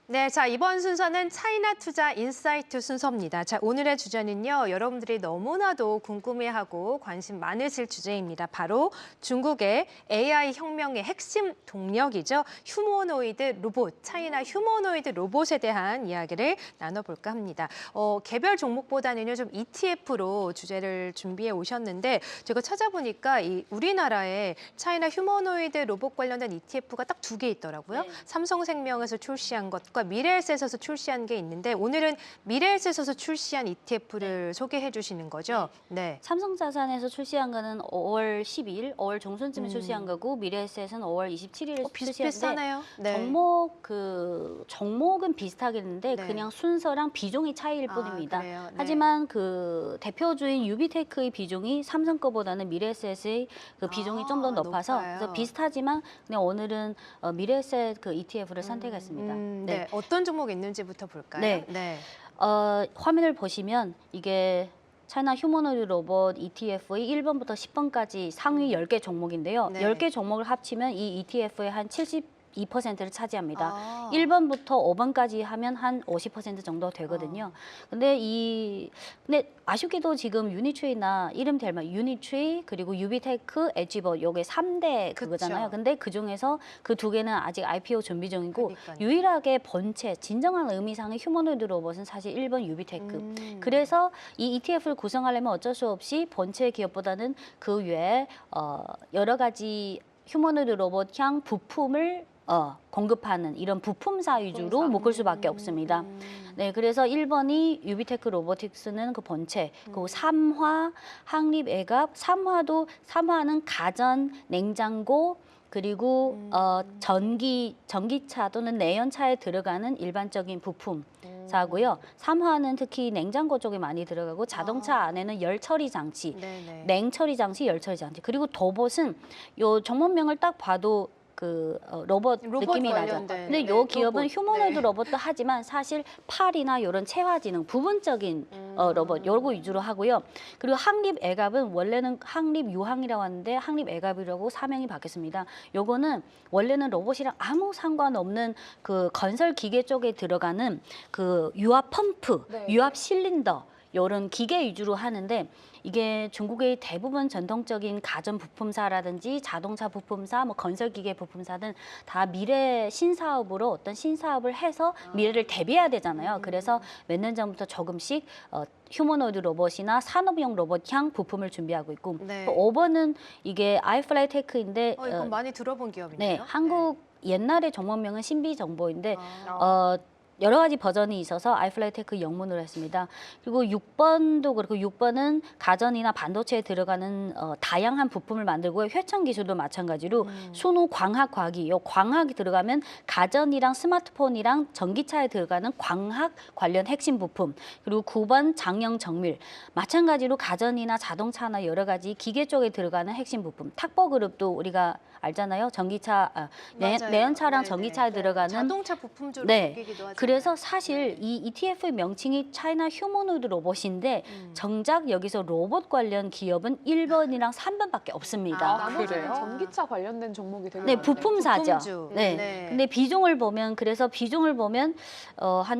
네, 자, 이번 순서는 차이나 투자 인사이트 순서입니다. 자, 오늘의 주제는요, 여러분들이 너무나도 궁금해하고 관심 많으실 주제입니다. 바로 중국의 AI 혁명의 핵심 동력이죠. 휴머노이드 로봇, 차이나 휴머노이드 로봇에 대한 이야기를 나눠볼까 합니다. 개별 종목보다는요, 좀 ETF로 주제를 준비해 오셨는데, 제가 찾아보니까 이 우리나라에 차이나 휴머노이드 로봇 관련된 ETF가 딱 2개 있더라고요. 네. 삼성생명에서 출시한 것과 미래에셋에서 출시한 게 있는데 오늘은 미래에셋에서 출시한 ETF를 소개해 주시는 거죠? 네. 삼성자산에서 출시한 거는 5월 12일, 5월 중순쯤에 출시한 거고 미래에셋은 5월 27일에 출시했는데 비슷하네요. 네. 종목은 비슷하겠는데 네. 그냥 순서랑 비중이 차이일 아, 뿐입니다. 그래요? 네. 하지만 그 대표주인 유비테크의 비중이 삼성 거보다는 미래에셋의 그 비중이 좀 더 높아서 높아요. 그래서 비슷하지만 그냥 오늘은 미래에셋 그 ETF를 선택했습니다. 네. 어떤 종목이 있는지부터 볼까요? 네. 화면을 보시면 이게 차이나 휴머노이드 로봇 ETF의 1번부터 10번까지 상위 10개 종목인데요. 네. 10개 종목을 합치면 이 ETF의 한 72%를 차지합니다. 아. 1번부터 5번까지 하면 한 50% 정도 되거든요. 근데 아쉽게도 지금 유니트리나 이름 될 만 유니트리 그리고 유비테크, 엣지버 요게 3대 그거잖아요. 근데 그 중에서 그 2개는 아직 IPO 준비 중이고 그러니까요. 유일하게 본체 진정한 의미상의 휴머노이드 로봇은 사실 1번 유비테크. 그래서 이 ETF를 구성하려면 어쩔 수 없이 본체 기업보다는 그 외에 여러 가지 휴머노이드 로봇형 부품을 공급하는 이런 부품사 위주로 묶을 수밖에 없습니다. 네, 그래서 1번이 유비테크 로보틱스는 그 본체, 그리고 3화 항립애갑, 3화는 가전, 냉장고, 그리고 전기차 또는 내연차에 들어가는 일반적인 부품사고요. 3화는 특히 냉장고 쪽에 많이 들어가고 자동차 안에는 열 처리 장치, 네네. 냉 처리 장치, 열 처리 장치. 그리고 도봇은 요 종목명을 딱 봐도 로봇 느낌이 나죠. 관련된, 근데 네, 요 기업은 로봇. 휴머노이드 네. 로봇도 하지만 사실 팔이나 이런 체화지능 부분적인 로봇 요거 위주로 하고요. 그리고 항립애갑은 원래는 항립유항이라고 하는데 항립애갑이라고 사명이 바뀌었습니다. 요거는 원래는 로봇이랑 아무 상관없는 그 건설 기계 쪽에 들어가는 그 유압 펌프, 유압 실린더 이런 기계 위주로 하는데 이게 중국의 대부분 전통적인 가전 부품사라든지 자동차 부품사, 뭐 건설 기계 부품사는 다 미래 신사업으로 어떤 신사업을 해서 미래를 대비해야 되잖아요. 그래서 몇 년 전부터 조금씩 휴머노이드 로봇이나 산업용 로봇향 부품을 준비하고 있고 네. 또 5번은 이게 아이플라이 테크인데 이건 많이 들어본 기업인데요. 네, 한국 옛날의 종목명은 신비정보인데 아. 여러 가지 버전이 있어서 아이플라이테크 영문으로 했습니다. 그리고 6번도 그렇고 6번은 가전이나 반도체에 들어가는 다양한 부품을 만들고 회천 기술도 마찬가지로 순후 광학 과학이 요 광학이 들어가면 가전이랑 스마트폰이랑 전기차에 들어가는 광학 관련 핵심 부품. 그리고 9번 장영 정밀 마찬가지로 가전이나 자동차나 여러 가지 기계 쪽에 들어가는 핵심 부품. 탁보 그룹도 우리가 알잖아요. 전기차 내연차랑 네네. 전기차에 들어가는 자동차 부품주로 네. 바뀌기도 하죠. 그래서 사실 이 ETF의 명칭이 차이나 휴머노이드 로봇인데 정작 여기서 로봇 관련 기업은 1번이랑 3번밖에 없습니다. 나머지는 그래요? 전기차 관련된 종목이 되게 네, 많네요. 부품사죠. 부품주. 네. 네. 근데 비중을 보면 한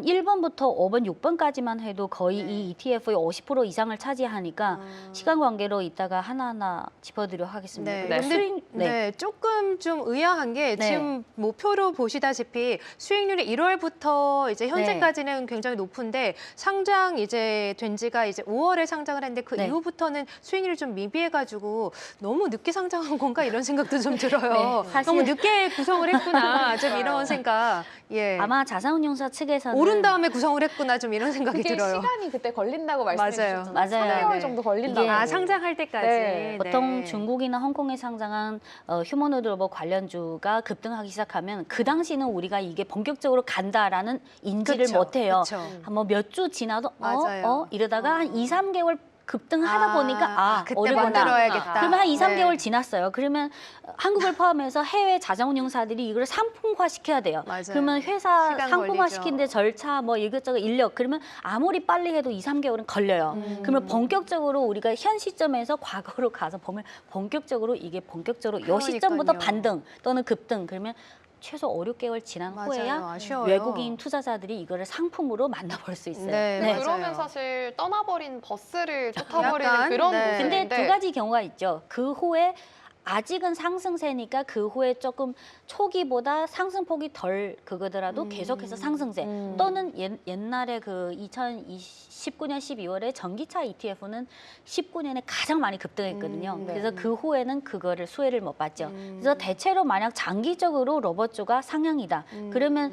1번부터 5번, 6번까지만 해도 거의 네. 이 ETF의 50% 이상을 차지하니까 시간 관계로 이따가 하나하나 짚어드리도록 하겠습니다. 네. 그리고 근데 수익 조금 좀 의아한 게 네. 지금 표로 보시다시피 수익률이 1월부터 이제 현재까지는 굉장히 높은데 상장 이제 된 지가 이제 5월에 상장을 했는데 그 네. 이후부터는 수익률이 좀 미비해가지고 너무 늦게 상장한 건가 이런 생각도 좀 들어요. 네, 사실- 너무 늦게 구성을 했구나 좀 이런 생각. 예. 아마 자산운용사 측에서는 오른 다음에 구성을 했구나 좀 이런 생각이 그게 들어요. 시간이 그때 걸린다고 말씀해 주셨잖아요. 맞아요. 3개월 네. 정도 걸린다고. 이게- 상장할 때까지. 네. 보통 네. 중국이나 홍콩에 상장한 휴머노이드 로봇 관련주가 급등하기 시작하면 그 당시는 우리가 이게 본격적으로 간다라는 인지를 그쵸, 못해요. 그쵸. 한 몇 주 지나도 맞아요. 이러다가 한 2, 3개월 급등하다 보니까 그때 오르구나. 만들어야겠다. 그러면 한 2, 3개월 네. 지났어요. 그러면 한국을 포함해서 해외 자산운용사들이 이거를 상품화 시켜야 돼요. 맞아요. 그러면 회사 시간 상품화 걸리죠. 시키는데 절차 뭐 이것저것 인력 그러면 아무리 빨리 해도 2, 3개월은 걸려요. 그러면 본격적으로 우리가 현 시점에서 과거로 가서 보면 본격적으로 요 시점부터 그러니까요. 반등 또는 급등 그러면 최소 5, 6개월 지난 후에야 아쉬워요. 외국인 투자자들이 이거를 상품으로 만나볼 수 있어요. 네, 네. 맞아요. 그러면 사실 떠나버린 버스를 쫓아버리는 약간, 그런 네. 근데 모습인데 두 가지 경우가 있죠. 그 후에 아직은 상승세니까 그 후에 조금 초기보다 상승폭이 덜 그거더라도 계속해서 상승세. 또는 옛날에 그 2019년 12월에 전기차 ETF는 19년에 가장 많이 급등했거든요. 네. 그래서 그 후에는 그거를 수혜를 못 봤죠. 그래서 대체로 만약 장기적으로 로봇주가 상향이다. 그러면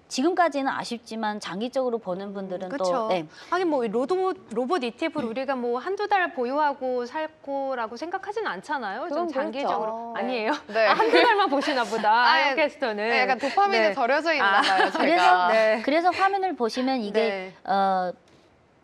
지금까지는 아쉽지만 장기적으로 보는 분들은 또 그렇죠. 네. 하긴 뭐 로봇 ETF를 우리가 뭐 한두 달 보유하고 살 거라고 생각하지는 않잖아요. 좀 그건 장기적으로 그렇죠. 아니에요. 네. 한두 달만 보시나 보다. 아예, 아이캐스터는 네, 약간 도파민에 네. 절여져 있나 봐요, 제가. 그래서 네. 그래서 화면을 보시면 이게 네.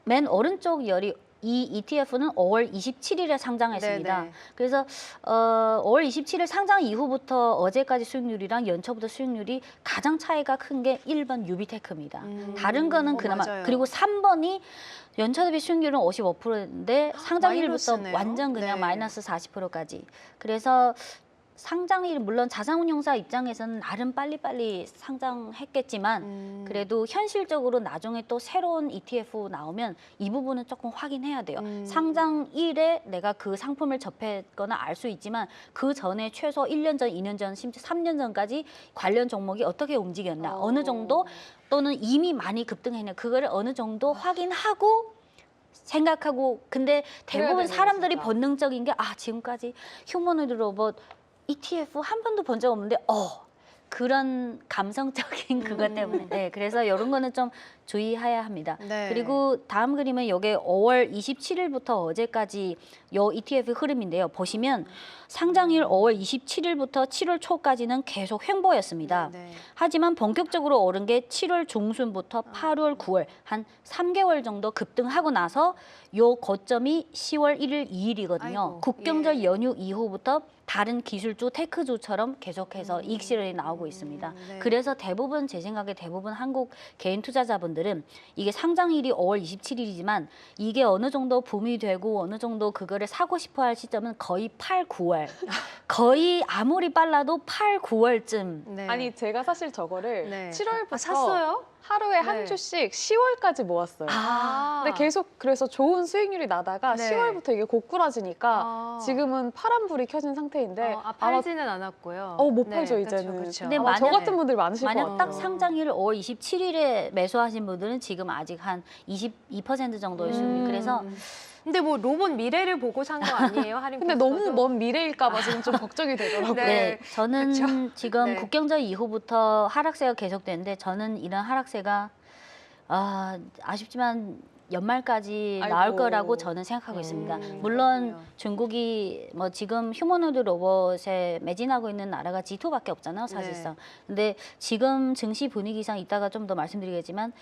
맨 오른쪽 열이 이 ETF는 5월 27일에 상장했습니다. 네네. 그래서 5월 27일 상장 이후부터 어제까지 수익률이랑 연초부터 수익률이 가장 차이가 큰 게 1번 유비테크입니다. 다른 거는 그나마 맞아요. 그리고 3번이 연초 대비 수익률은 55%인데 상장일부터 마이너스네요. 완전 그냥 네. 마이너스 40%까지. 그래서 상장일 물론 자산운용사 입장에서는 나름 빨리빨리 상장했겠지만 그래도 현실적으로 나중에 또 새로운 ETF 나오면 이 부분은 조금 확인해야 돼요. 상장일에 내가 그 상품을 접했거나 알 수 있지만 그 전에 최소 1년 전, 2년 전, 심지어 3년 전까지 관련 종목이 어떻게 움직였나, 어느 정도 또는 이미 많이 급등했냐, 그거를 어느 정도 확인하고 생각하고. 근데 대부분 되네요, 사람들이 진짜. 본능적인 게 지금까지 휴머노이드 로봇 ETF 한 번도 본 적 없는데 그런 감성적인 그것 때문에 네, 그래서 이런 거는 좀 주의해야 합니다. 네. 그리고 다음 그림은 이게 5월 27일부터 어제까지 요 ETF 흐름인데요. 보시면 상장일 5월 27일부터 7월 초까지는 계속 횡보였습니다. 네. 하지만 본격적으로 오른 게 7월 중순부터 8월, 9월 한 3개월 정도 급등하고 나서 요 고점이 10월 1일, 2일이거든요. 아이고, 국경절 예. 연휴 이후부터 다른 기술주, 테크주처럼 계속해서 이익 실현이 나오고 있습니다. 네. 그래서 대부분 제 생각에 대부분 한국 개인 투자자분들은 이게 상장일이 5월 27일이지만 이게 어느 정도 붐이 되고 어느 정도 그거를 사고 싶어 할 시점은 거의 8, 9월. 거의 아무리 빨라도 8, 9월쯤. 네. 아니, 제가 사실 저거를 네. 7월부터 샀어요? 하루에 네. 한 주씩 10월까지 모았어요. 근데 계속 그래서 좋은 수익률이 나다가 네. 10월부터 이게 고꾸라지니까 지금은 파란불이 켜진 상태인데 아마 팔지는 않았고요. 못 팔죠, 네, 이제는. 그렇죠, 그렇죠. 근데 아마 저 만약- 같은 분들 많으실 것 만약 같아요. 딱 상장일 5월 27일에 매수하신 분들은 지금 아직 한 22% 정도의 수익률. 그래서 근데 뭐 로봇 미래를 보고 산 거 아니에요? 할인 근데 코스터도? 너무 먼 미래일까 봐 지금 좀 걱정이 되더라고요. 네. 네, 저는 그렇죠? 지금 네. 국경절 이후부터 하락세가 계속되는데 저는 이런 하락세가 아쉽지만 연말까지 아이고. 나올 거라고 저는 생각하고 있습니다. 물론 그렇군요. 중국이 뭐 지금 휴머노이드 로봇에 매진하고 있는 나라가 G2밖에 없잖아요, 사실상. 근데 지금 증시 분위기상 이따가 좀 더 말씀드리겠지만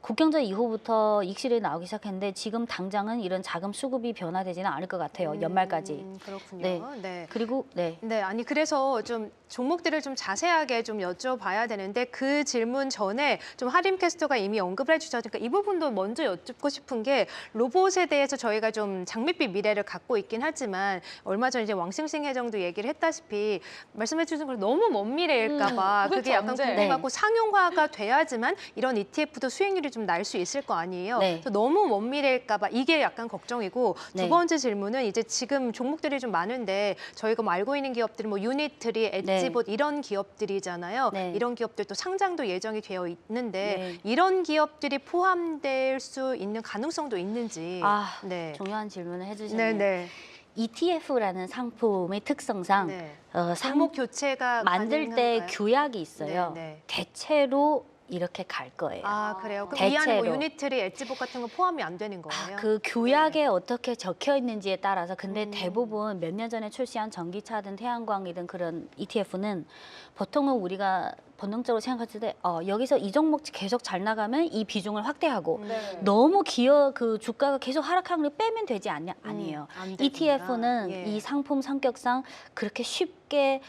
국경절 이후부터 익실이 나오기 시작했는데 지금 당장은 이런 자금 수급이 변화되지는 않을 것 같아요, 연말까지. 그렇군요. 네. 네. 그리고 네. 네, 아니 그래서 좀 종목들을 좀 자세하게 좀 여쭤봐야 되는데 그 질문 전에 좀 하림 캐스터가 이미 언급을 해주셨으니까 이 부분도 먼저 여쭙고 싶은 게 로봇에 대해서 저희가 좀 장밋빛 미래를 갖고 있긴 하지만 얼마 전에 이제 왕싱싱 회장도 얘기를 했다시피 말씀해 주신 걸 너무 먼 미래일까 봐 그게 그렇죠, 약간 언제. 궁금하고 상용화가 돼야지만 이런 ETF도 수익률이 좀 날 수 있을 거 아니에요. 네. 그래서 너무 먼 미래일까 봐 이게 약간 걱정이고 두 네. 번째 질문은 이제 지금 종목들이 좀 많은데 저희가 뭐 알고 있는 기업들이 뭐 유니트리, 엣지봇 이런 기업들이잖아요. 네. 이런 기업들도 상장도 예정이 되어 있는데 네. 이런 기업들이 포함될 수 있는 가능성도 있는지. 네. 중요한 질문을 해주셨네요. 네네. ETF라는 상품의 특성상 네. 상품 종목 교체가 만들 때 가능한가요? 규약이 있어요. 네, 네. 대체로 이렇게 갈 거예요. 아 그래요? 그럼 이 안에 뭐 대체로. 유니트리, 엣지봇 같은 거 포함이 안 되는 거예요? 그 규약에 어떻게 적혀 있는지에 따라서 근데 음. 대부분 몇 년 전에 출시한 전기차든 태양광이든 그런 ETF는 보통은 우리가 본능적으로 생각했을 때 여기서 이 종목 계속 잘 나가면 이 비중을 확대하고 네. 너무 그 주가가 계속 하락하는 걸 빼면 되지 않냐? 아니에요. 안 되는구나. ETF는 예. 이 상품 성격상 그렇게 쉽게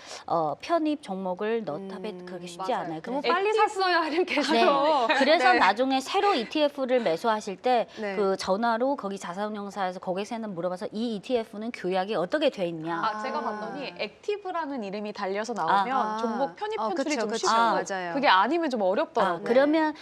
편입 종목을 넣다면 그렇게 쉽지 맞아요. 않아요. 너무 그래서 빨리 샀어요, 하림께서. 네. 그래서 네. 나중에 새로 ETF를 매수하실 때 네. 그 전화로 거기 자산운용사에서 고객센터 물어봐서 이 ETF는 규약이 어떻게 돼 있냐. 제가 봤더니 액티브라는 이름이 달려서 나오면 아. 종목 편입 편출이 그쵸, 좀 그쵸. 쉽게 맞아요. 그게 아니면 좀 어렵더라고요. 그러면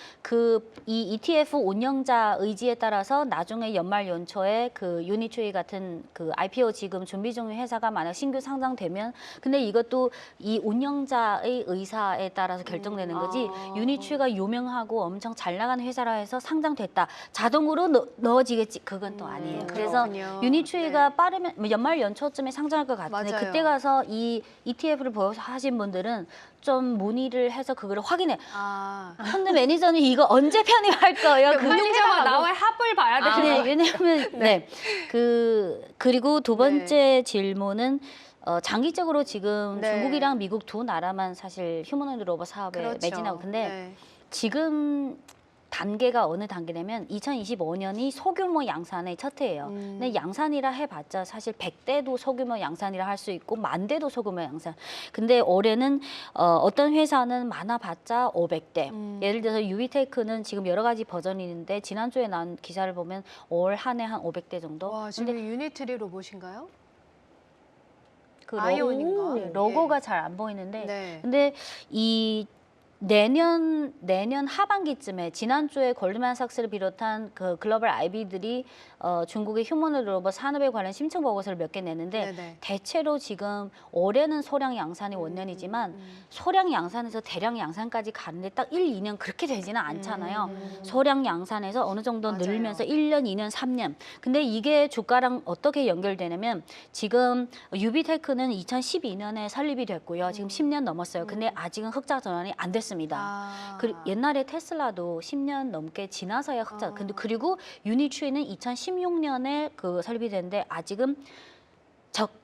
이 ETF 운영자 의지에 따라서 나중에 연말 연초에 그 유니트리 같은 그 IPO 지금 준비 중인 회사가 만약 신규 상장되면 근데 이것도 이 운영자의 의사에 따라서 결정되는 거지 유니트리가 유명하고 엄청 잘 나가는 회사라 해서 상장됐다 자동으로 넣어지겠지 그건 또 아니에요. 그래서 그렇군요. 유니트리가 네. 빠르면 연말 연초쯤에 상장할 것 같은데 맞아요. 그때 가서 이 ETF를 보여서 하신 분들은 좀 문의를 해서 그거를 확인해. 근데 매니저는 이거 언제 편입할 거예요? 그 운영자와 나와의 합을 봐야 되는 네, 왜냐하면 그리고 두 번째 질문은 장기적으로 지금 네. 중국이랑 미국 두 나라만 사실 휴머노이드 로봇 사업에 그렇죠. 매진하고 근데 네. 지금 단계가 어느 단계냐면 2025년이 소규모 양산의 첫 해예요. 근데 양산이라 해봤자 사실 100대도 소규모 양산이라 할 수 있고 10,000대도 소규모 양산. 근데 올해는 어떤 회사는 많아봤자 500대. 예를 들어서 유비테크는 지금 여러 가지 버전이 있는데 지난주에 나온 기사를 보면 올 한 해 한 500대 정도. 와, 지금 유니트리 로봇인가요? 그 아이온인가? 네, 로고가 잘 안 보이는데 네. 근데 이 내년 하반기쯤에 지난주에 골드만삭스를 비롯한 그 글로벌 IB들이 중국의 휴머노이드 로봇 산업에 관련 심층 보고서를 몇 개 냈는데 네네. 대체로 지금 올해는 소량 양산이 원년이지만 소량 양산에서 대량 양산까지 가는데 딱 1, 2년 그렇게 되지는 않잖아요. 소량 양산에서 어느 정도 맞아요. 늘면서 1년, 2년, 3년. 근데 이게 주가랑 어떻게 연결되냐면 지금 유비테크는 2012년에 설립이 됐고요. 지금 10년 넘었어요. 근데 아직은 흑자 전환이 안 됐습니다. 옛날에 테슬라도 10년 넘게 지나서야 흑자. 근데 그리고 유니트리는 2016년에 그 설립이 됐는데 아직은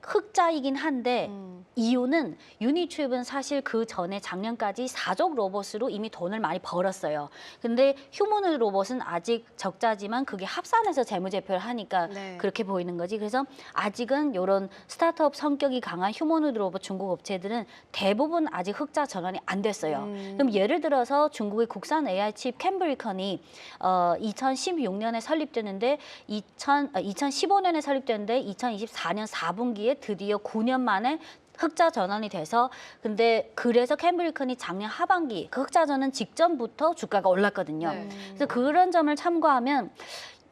흑자이긴 한데 이유는 유니트립은 사실 그 전에 작년까지 사족 로봇으로 이미 돈을 많이 벌었어요. 근데 휴머노이드 로봇은 아직 적자지만 그게 합산해서 재무제표를 하니까 네. 그렇게 보이는 거지. 그래서 아직은 이런 스타트업 성격이 강한 휴머노이드 로봇 중국 업체들은 대부분 아직 흑자 전환이 안 됐어요. 그럼 예를 들어서 중국의 국산 AI 칩 캠브리컨이 2016년에 설립됐는데 2015년에 설립됐는데 2024년 4분기에 드디어 9년 만에 흑자 전환이 돼서 근데 그래서 캠브리컨이 작년 하반기 그 흑자 전환 직전부터 주가가 올랐거든요. 네. 그래서 그런 점을 참고하면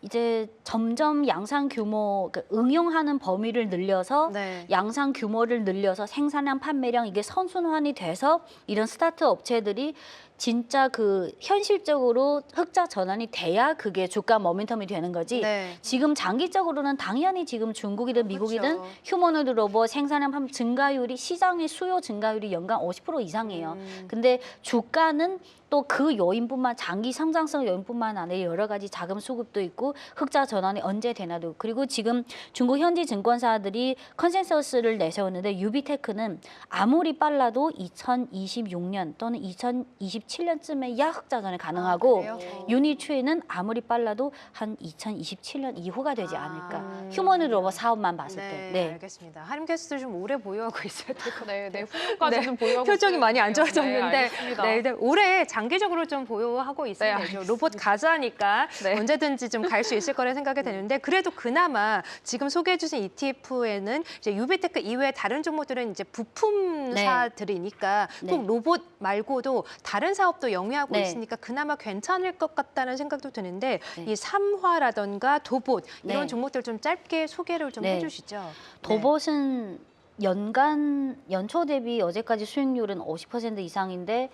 이제 점점 양산 규모 응용하는 범위를 늘려서 네. 양산 규모를 늘려서 생산량 판매량 이게 선순환이 돼서 이런 스타트 업체들이 진짜 그 현실적으로 흑자 전환이 돼야 그게 주가 모멘텀이 되는 거지. 네. 지금 장기적으로는 당연히 지금 중국이든 미국이든 그렇죠. 휴머노이드 로봇 생산량 판매 증가율이 시장의 수요 증가율이 연간 50% 이상이에요. 근데 주가는 또 그 요인뿐만 장기 성장성 요인뿐만 아니라 여러 가지 자금 수급도 있고 흑자 전환이 언제 되나도 그리고 지금 중국 현지 증권사들이 컨센서스를 내세웠는데 유비테크는 아무리 빨라도 2026년 또는 2027년쯤에야 흑자 전환이 가능하고 그래요? 유니트리는 아무리 빨라도 한 2027년 이후가 되지 않을까. 휴머노이드 로봇 사업만 봤을 때. 네, 알겠습니다. 하림 캐스터 좀 오래 보유하고 있어야 될 것 같아요. 네, 후년까지는 보유하고 표정이 많이 안 있어요. 좋아졌는데 네, 알겠습니다. 네, 올해 장기적으로 좀 보유하고 있으면 네, 되죠. 로봇 가자니까 네. 언제든지 좀 갈 수 있을 거라 생각이 되는데 그래도 그나마 지금 소개해 주신 ETF에는 이제 유비테크 이외에 다른 종목들은 이제 부품사들이니까 네. 꼭 로봇 말고도 다른 사업도 영위하고 네. 있으니까 그나마 괜찮을 것 같다는 생각도 드는데 네. 이 삼화라던가 도봇 이런 네. 종목들 좀 짧게 소개를 좀 네. 해주시죠. 도봇은 연초 대비 어제까지 수익률은 50% 이상인데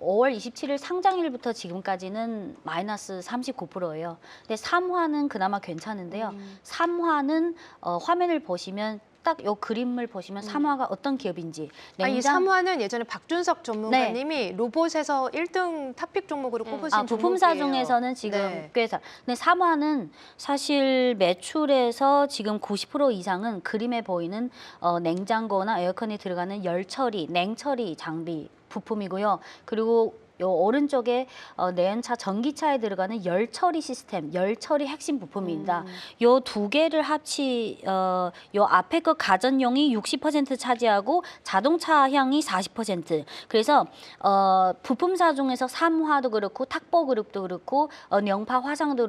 5월 27일 상장일부터 지금까지는 마이너스 39%예요. 근데 삼화는 그나마 괜찮은데요. 삼화는 화면을 보시면 딱 요 그림을 보시면 삼화가 어떤 기업인지. 이 삼화는 예전에 박준석 전문가님이 로봇에서 1등 탑픽 종목으로 꼽으신 부품사 종목이에요. 중에서는 지금 네. 꽤 근데 삼화는 사실 매출에서 지금 90% 이상은 그림에 보이는 냉장고나 에어컨이 들어가는 열 처리, 냉 처리 장비 부품이고요. 그리고 요 오른쪽에 내연차 전기차에 들어가는 열 처리 시스템, 열 처리 핵심 부품입니다. 요 두 개를 요 앞에 거 가전용이 60% 차지하고 자동차향이 40%. 그래서 부품사 중에서 삼화도 그렇고 탁보 그룹도 그렇고 영파 화상도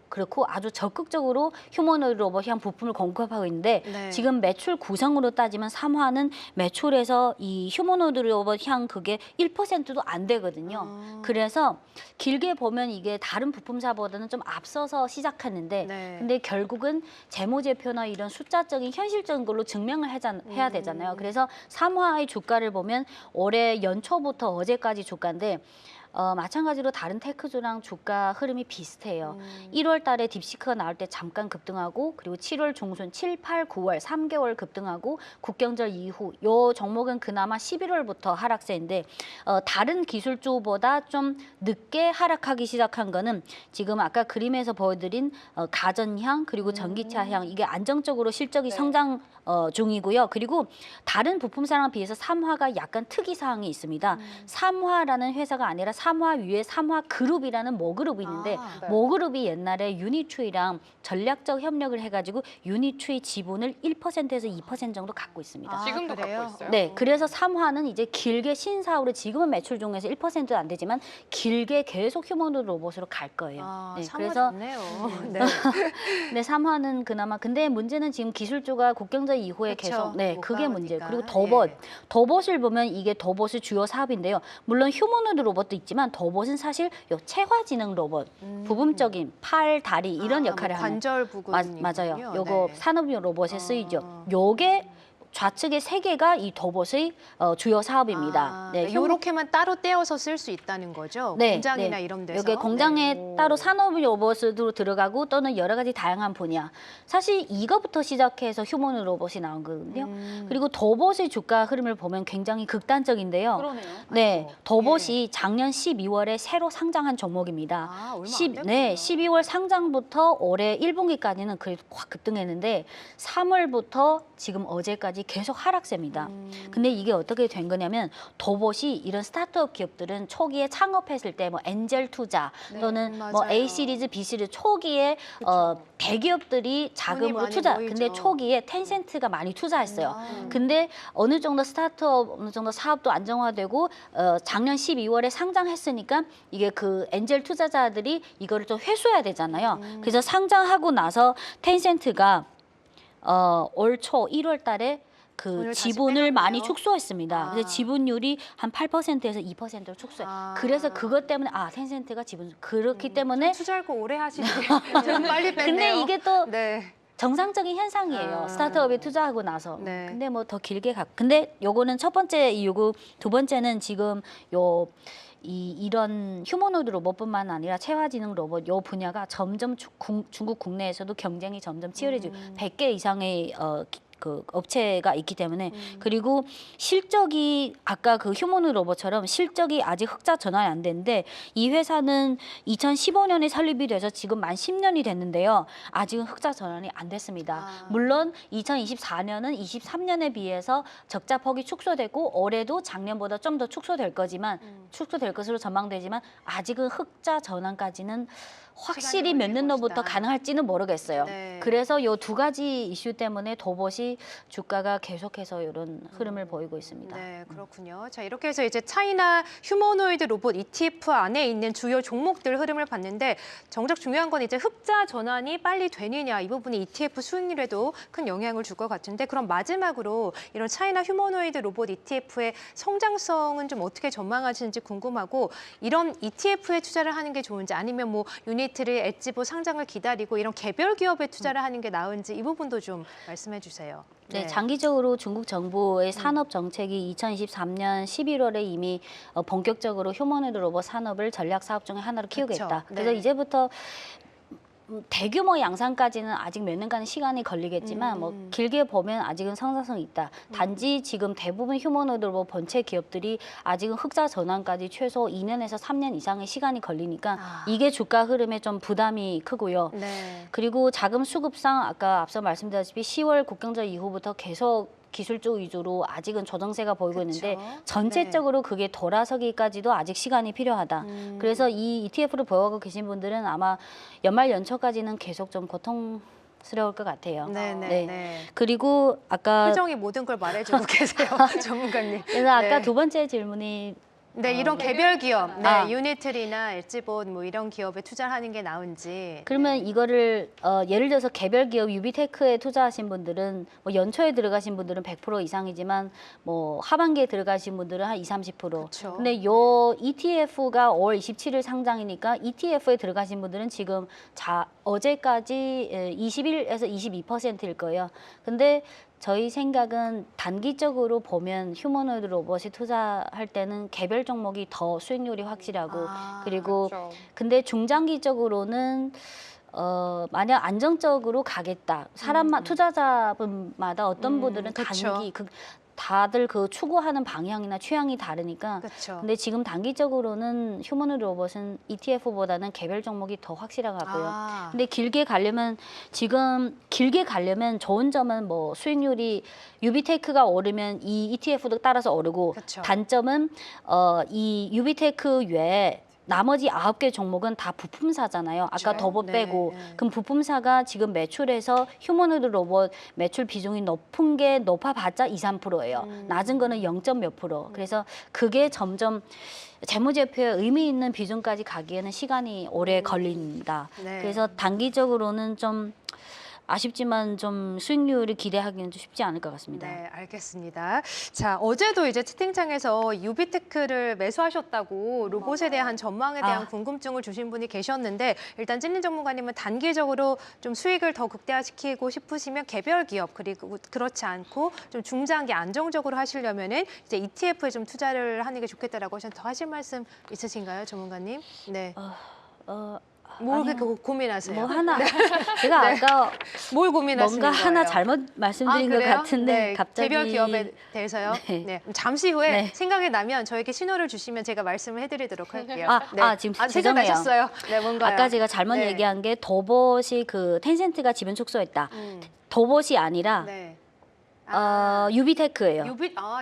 그렇고 아주 적극적으로 휴머노이드 로봇 향 부품을 공급하고 있는데 네. 지금 매출 구성으로 따지면 삼화는 매출에서 이 휴머노이드 로봇 향 그게 1%도 안 되거든요. 그래서 길게 보면 이게 다른 부품사보다는 좀 앞서서 시작했는데 네. 근데 결국은 재무제표나 이런 숫자적인 현실적인 걸로 증명을 해야 되잖아요. 그래서 삼화의 주가를 보면 올해 연초부터 어제까지 주가인데 마찬가지로 다른 테크주랑 주가 흐름이 비슷해요. 1월 달에 딥시크가 나올 때 잠깐 급등하고 그리고 7월 중순 7, 8, 9월 3개월 급등하고 국경절 이후 요 종목은 그나마 11월부터 하락세인데 다른 기술주보다 좀 늦게 하락하기 시작한 거는 지금 아까 그림에서 보여드린 가전향 그리고 전기차향 이게 안정적으로 실적이 성장 중이고요. 그리고 다른 부품사랑 비해서 삼화가 약간 특이사항이 있습니다. 삼화라는 회사가 아니라 삼화 위에 삼화 그룹이라는 모그룹이 있는데 네. 모그룹이 옛날에 유니트리랑 전략적 협력을 해가지고 유니트리 지분을 1%에서 2% 정도 갖고 있습니다. 지금도 그래요? 갖고 있어요? 네, 그래서 삼화는 이제 길게 신사업으로 지금은 매출 중에서 1%도 안 되지만 길게 계속 휴머노 로봇으로 갈 거예요. 네, 삼화 그래서 좋네요. 네. 네, 삼화는 그나마 근데 문제는 지금 기술주가 국경절 이후에 그쵸. 계속 네, 못 그게 문제예요. 가보니까. 그리고 더봇, 예. 더봇을 보면 이게 더봇의 주요 사업인데요. 물론 휴머노드 로봇도 있지만 더봇은 사실 요 체화지능 로봇, 부분적인 팔, 다리 이런 역할을 하는 관절 부분 맞아요. 요거 산업용 로봇에 쓰이죠. 요게 좌측의 세 개가 이 더봇의 주요 사업입니다. 네, 요렇게만 따로 떼어서 쓸 수 있다는 거죠? 네, 공장이나 네. 이런 데서. 여기 공장에 네. 따로 산업 로봇으로 들어가고 또는 여러 가지 다양한 분야. 사실 이거부터 시작해서 휴머노 로봇이 나온 거거든요. 그리고 더봇의 주가 흐름을 보면 굉장히 극단적인데요. 그러네요. 네, 아이고, 더봇이 작년 12월에 새로 상장한 종목입니다. 얼마 안 됐군요. 네, 12월 상장부터 올해 1분기까지는 그래도 확 급등했는데 3월부터 지금 어제까지 계속 하락세입니다. 근데 이게 어떻게 된 거냐면 더봇이 이런 스타트업 기업들은 초기에 창업했을 때 뭐 엔젤 투자 또는 뭐 맞아요. A 시리즈, B 시리즈 초기에 대기업들이 자금으로 많이 투자. 모이죠. 근데 초기에 텐센트가 많이 투자했어요. 근데 어느 정도 스타트업, 어느 정도 사업도 안정화되고 작년 12월에 상장했으니까 이게 그 엔젤 투자자들이 이거를 좀 회수해야 되잖아요. 그래서 상장하고 나서 텐센트가 올 초 1월 달에 그 돈을 다시 지분을 빼갔네요. 많이 축소했습니다. 그래서 지분율이 한 8%에서 2%로 축소해. 그래서 그것 때문에 텐센트가 지분 그렇기 때문에 투자할 거 오래 하시네. 좀 빨리 뺐네요. 근데 이게 또 네. 정상적인 현상이에요. 스타트업에 투자하고 나서. 네. 근데 뭐 더 길게 가. 근데 요거는 첫 번째 이유고 두 번째는 지금 이런 휴머노이드 로봇뿐만 아니라 체화지능 로봇 요 분야가 점점 중국 국내에서도 경쟁이 점점 치열해지고 100개 이상의 그 업체가 있기 때문에 그리고 실적이 아까 그 휴머노이드 로봇처럼 실적이 아직 흑자 전환이 안 됐는데 이 회사는 2015년에 설립이 돼서 지금 만 10년이 됐는데요. 아직은 흑자 전환이 안 됐습니다. 물론 2024년은 23년에 비해서 적자폭이 축소되고 올해도 작년보다 좀 더 축소될 거지만 축소될 것으로 전망되지만 아직은 흑자 전환까지는 확실히 몇 년도부터 가능할지는 모르겠어요. 네. 그래서 요 두 가지 이슈 때문에 더봇이 주가가 계속해서 이런 흐름을 보이고 있습니다. 네, 그렇군요. 자, 이렇게 해서 이제 차이나 휴머노이드 로봇 ETF 안에 있는 주요 종목들 흐름을 봤는데 정작 중요한 건 이제 흑자 전환이 빨리 되느냐 이 부분이 ETF 수익률에도 큰 영향을 줄 것 같은데 그럼 마지막으로 이런 차이나 휴머노이드 로봇 ETF의 성장성은 좀 어떻게 전망하시는지 궁금하고 이런 ETF에 투자를 하는 게 좋은지 아니면 뭐 유니트를 엣지보 상장을 기다리고 이런 개별 기업에 투자를 하는 게 나은지 이 부분도 좀 말씀해 주세요. 네, 장기적으로 중국 정부의 산업 정책이 2023년 11월에 이미 본격적으로 휴머노이드 로봇 산업을 전략 사업 중에 하나로 키우겠다. 그쵸. 그래서 네. 이제부터 대규모 양산까지는 아직 몇 년간 시간이 걸리겠지만 뭐 길게 보면 아직은 성장성이 있다. 단지 지금 대부분 휴머노이드 로봇 본체 기업들이 아직은 흑자 전환까지 최소 2년에서 3년 이상의 시간이 걸리니까 이게 주가 흐름에 좀 부담이 크고요. 네. 그리고 자금 수급상 아까 앞서 말씀드렸다시피 10월 국경절 이후부터 계속 기술 쪽 위주로 아직은 조정세가 보이고 있는데 그쵸. 전체적으로 그게 돌아서기까지도 아직 시간이 필요하다. 그래서 이 ETF를 보유하고 계신 분들은 아마 연말 연초까지는 계속 좀 고통스러울 것 같아요. 네네. 네. 네. 그리고 아까 표정이 모든 걸 말해주고 계세요, 전문가님. 그래서 아까 네. 두 번째 질문이 네, 이런 개별 기업, 네, 아. 유니트리나 엣지본 뭐 이런 기업에 투자를 하는 게 나은지. 그러면 이거를 예를 들어서 개별 기업 유비테크에 투자하신 분들은 뭐 연초에 들어가신 분들은 100% 이상이지만 뭐 하반기에 들어가신 분들은 한 20-30%. 그쵸. 근데 요 ETF가 5월 27일 상장이니까 ETF에 들어가신 분들은 지금 어제까지 21에서 22%일 거예요. 근데 저희 생각은 단기적으로 보면 휴머노이드 로봇이 투자할 때는 개별 종목이 더 수익률이 확실하고 아, 그리고 그렇죠. 근데 중장기적으로는 만약 안정적으로 가겠다. 투자자분마다 어떤 분들은 그쵸. 다들 그 추구하는 방향이나 취향이 다르니까. 그렇죠. 근데 지금 단기적으로는 휴머노이드 로봇은 ETF보다는 개별 종목이 더 확실한 것 같고요. 아, 근데 길게 가려면 좋은 점은 뭐 수익률이 유비테크가 오르면 이 ETF도 따라서 오르고 그쵸. 단점은 이 유비테크 외에 나머지 9개 종목은 다 부품사잖아요. 아까 그쵸? 더보 네, 빼고. 네. 그럼 부품사가 지금 매출에서 휴머노이드 로봇 매출 비중이 높은 게 높아봤자 2-3%예요. 낮은 거는 0. 몇 %. 그래서 그게 점점 재무제표에 의미 있는 비중까지 가기에는 시간이 오래 걸린다. 네. 그래서 단기적으로는 좀 아쉽지만 좀 수익률을 기대하기는 좀 쉽지 않을 것 같습니다. 네, 알겠습니다. 자, 어제도 이제 채팅창에서 유비테크를 매수하셨다고 로봇에 대한 전망에 대한 아. 궁금증을 주신 분이 계셨는데 일단 찐린 전문가님은 단기적으로 좀 수익을 더 극대화시키고 싶으시면 개별 기업 그리고 그렇지 않고 좀 중장기 안정적으로 하시려면은 이제 ETF에 좀 투자를 하는 게 좋겠다라고 하셨는데 더 하실 말씀 있으신가요, 전문가님? 네. 뭘 아니요. 그렇게 고민하세요? 뭐 하나 제가 아까 뭘 고민하시는 뭔가 거예요? 하나 잘못 말씀드린 것 그래요? 같은데 네, 갑자기 개별 기업에 대해서요. 네. 네. 잠시 후에 네. 생각이 나면 저에게 신호를 주시면 제가 말씀을 해드리도록 할게요. 지금 생각나셨어요? 죄송해요. 네, 뭔가요? 아까 제가 잘못 네. 얘기한 게 도봇이 그 텐센트가 지분 축소했다. 도봇이 아니라 네. 유비테크예요.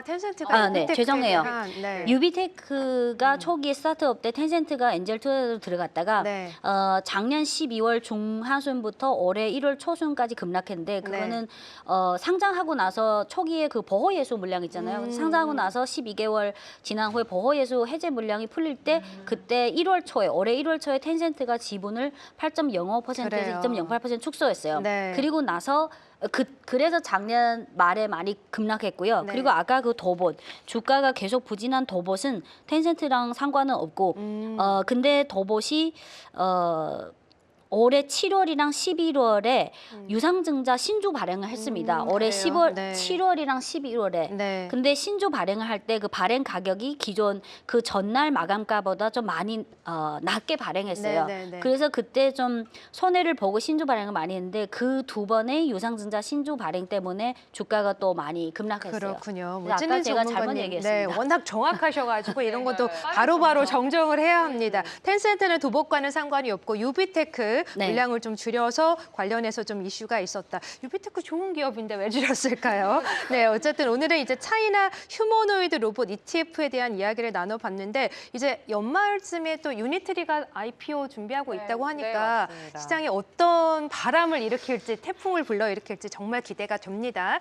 텐센트가 네, 유비테크에 죄송해요. 대한, 네. 유비테크가 초기에 스타트업 때 텐센트가 엔젤 투자로 들어갔다가 네. 작년 12월 중하순부터 올해 1월 초순까지 급락했는데 그거는 상장하고 나서 초기에 그 보호예수 물량 있잖아요. 상장하고 나서 12개월 지난 후에 보호예수 해제 물량이 풀릴 때 그때 1월 초에 올해 1월 초에 텐센트가 지분을 8.05%에서 그래요. 2.08% 축소했어요. 네. 그리고 나서 그래서 작년 말에 많이 급락했고요. 네. 그리고 아까 그 도봇 주가가 계속 부진한 도봇은 텐센트랑 상관은 없고 근데 도봇이 올해 7월이랑 11월에 유상증자 신주 발행을 했습니다. 올해 그래요? 7월이랑 11월에. 네. 근데 신주 발행을 할 때 그 발행 가격이 기존 그 전날 마감가보다 좀 많이 낮게 발행했어요. 네, 네, 네. 그래서 그때 좀 손해를 보고 신주 발행을 많이 했는데 그 두 번의 유상증자 신주 발행 때문에 주가가 또 많이 급락했어요. 그렇군요. 그래서 아까 찐린 제가 잘못 전문가님, 얘기했습니다. 네, 워낙 정확하셔가지고 이런 것도 바로바로 정정을 해야 합니다. 텐센트는 도복과는 상관이 없고 유비테크 네. 물량을 좀 줄여서 관련해서 좀 이슈가 있었다. 유비테크 좋은 기업인데 왜 줄였을까요? 네, 어쨌든 오늘은 이제 차이나 휴머노이드 로봇 ETF에 대한 이야기를 나눠봤는데 이제 연말쯤에 또 유니트리가 IPO 준비하고 있다고 하니까 맞습니다. 시장에 어떤 바람을 일으킬지 태풍을 불러일으킬지 정말 기대가 됩니다.